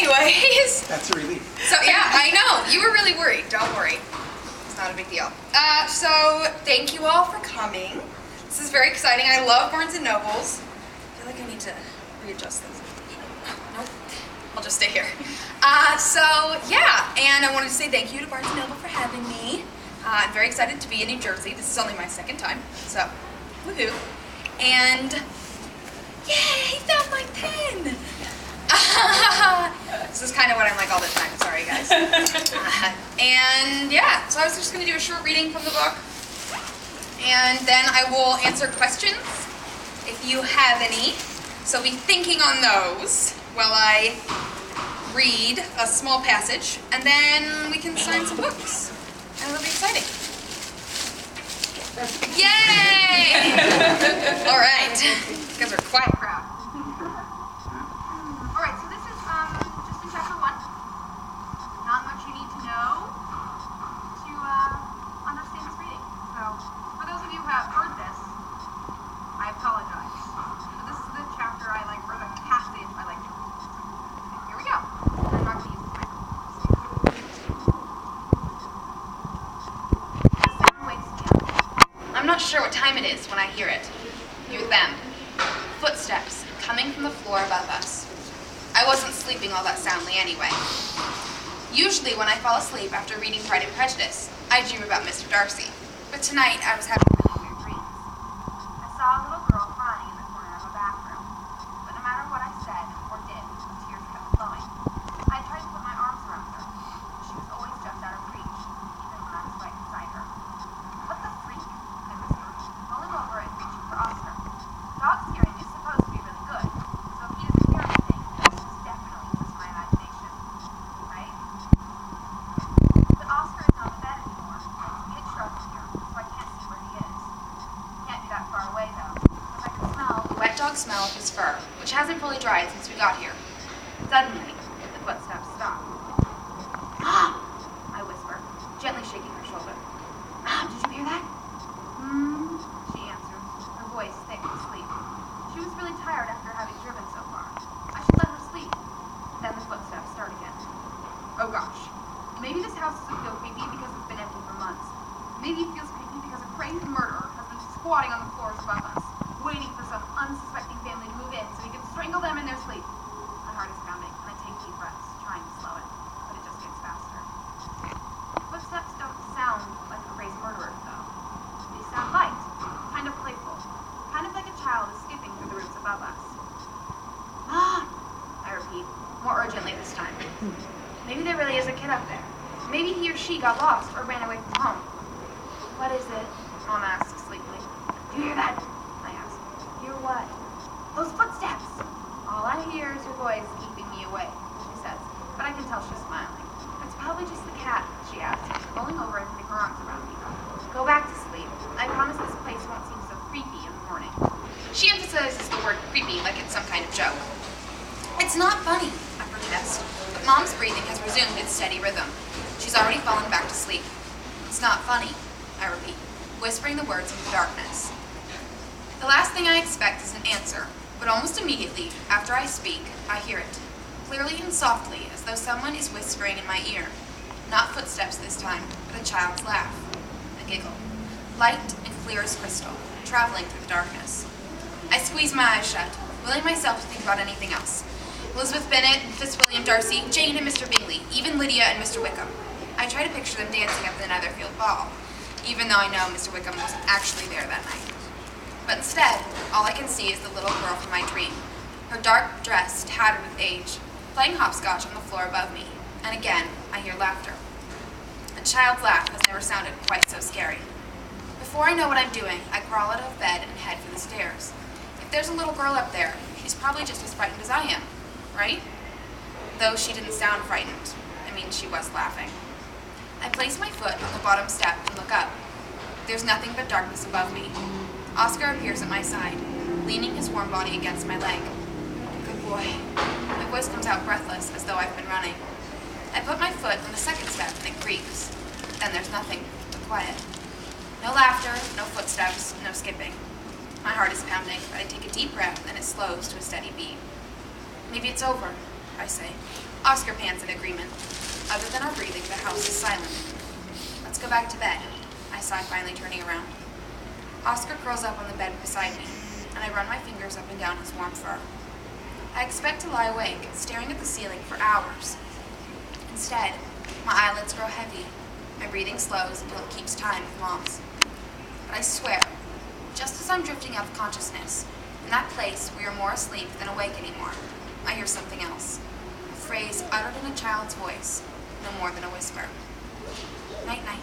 Anyways. That's a relief. So yeah, I know. You were really worried. Don't worry. It's not a big deal. So thank you all for coming. This is very exciting. I love Barnes & Nobles. I feel like I need to readjust this. Nope. I'll just stay here. So yeah, and I wanted to say thank you to Barnes & Noble for having me. I'm very excited to be in New Jersey. This is only my second time, so woohoo. And yay, found my pen. This is kind of what I'm like all the time. Sorry, guys. And yeah, so I was just going to do a short reading from the book. And then I will answer questions if you have any. So be thinking on those while I read a small passage. And then we can sign some books. And it'll be exciting. Yay! All right. You guys are a quiet crowd. All right, so this is just in chapter 1. Not much you need to know to understand this reading. So, for those of you who have heard this, I apologize. But this is the chapter I like, or the passage I like to read. Here we go. I'm not going to use this microphone. I'm not sure what time it is when I hear it. Hear them. Footsteps coming from the floor above us. I wasn't sleeping all that soundly anyway. Usually when I fall asleep after reading Pride and Prejudice, I dream about Mr. Darcy. But tonight I was having really weird dreams. I saw a little girl crying in the corner of a bathroom. But no matter what I said or did, the tears kept flowing. I tried to put my arms around her. She was always just out of reach, even when I was right beside her. What the freak? I whispered, rolling over and reaching for Oscar. Dog scaring is supposed to be really good, so if he doesn't hear anything, this is definitely just my imagination, right? But Oscar is not in bed anymore, and it's pitch-dark here, so I can't see where he is. Can't be that far away, though, because I can smell the wet dog smell of his fur, which hasn't fully dried since we got here. Suddenly, the footsteps stop. Ah! I whisper, gently shaking her shoulder. Ah, did you hear that? She answers, her voice thick with sleep. She was really tired after having driven so far. I should let her sleep. Then the footsteps start again. Oh gosh. Maybe this house doesn't feel creepy because it's been empty for months. Maybe it feels creepy because a crazed murderer has been squatting on the floors above us, waiting for some unsuspecting family to move in so he can strangle them in their sleep. My heart is pounding, and I take deep breaths, trying to slow it, but it just gets faster. Footsteps don't sound like a crazed murderer, though. They sound light, kind of playful, kind of like a child is skipping through the roots above us. Ah! I repeat, more urgently this time. Maybe there really is a kid up there. Maybe he or she got lost or ran away from home. What is it? Mom asks sleepily. Do you hear that? I ask. Hear what? Those footsteps! All I hear is your voice keeping me awake, she says, but I can tell she's smiling. It's probably just the cat, she adds, rolling over and putting her arms around me. Go back to sleep. I promise this place won't seem so creepy in the morning. She emphasizes the word creepy like it's some kind of joke. It's not funny, I protest, but Mom's breathing has resumed its steady rhythm. She's already fallen back to sleep. It's not funny, I repeat, whispering the words into the darkness. The last thing I expect is an answer, but almost immediately, after I speak, I hear it, clearly and softly, as though someone is whispering in my ear. Not footsteps this time, but a child's laugh, a giggle, light and clear as crystal, traveling through the darkness. I squeeze my eyes shut, willing myself to think about anything else. Elizabeth Bennet, Fitzwilliam Darcy, Jane and Mr. Bingley, even Lydia and Mr. Wickham. I try to picture them dancing at the Netherfield ball, even though I know Mr. Wickham wasn't actually there that night. But instead, all I can see is the little girl from my dream, her dark dress tattered with age, playing hopscotch on the floor above me, and again, I hear laughter. A child's laugh has never sounded quite so scary. Before I know what I'm doing, I crawl out of bed and head for the stairs. If there's a little girl up there, she's probably just as frightened as I am, right? Though she didn't sound frightened. I mean, she was laughing. I place my foot on the bottom step and look up. There's nothing but darkness above me. Oscar appears at my side, leaning his warm body against my leg. Good boy. My voice comes out breathless, as though I've been running. I put my foot on the second step and it creaks. Then there's nothing but quiet. No laughter, no footsteps, no skipping. My heart is pounding, but I take a deep breath and it slows to a steady beat. Maybe it's over. I say. Oscar pants in agreement. Other than our breathing, the house is silent. Let's go back to bed, I sigh, finally turning around. Oscar curls up on the bed beside me, and I run my fingers up and down his warm fur. I expect to lie awake, staring at the ceiling for hours. Instead, my eyelids grow heavy. My breathing slows until it keeps time with Mom's. But I swear, just as I'm drifting out of consciousness, in that place we are more asleep than awake anymore, I hear something else. A phrase uttered in a child's voice, no more than a whisper. Night-night.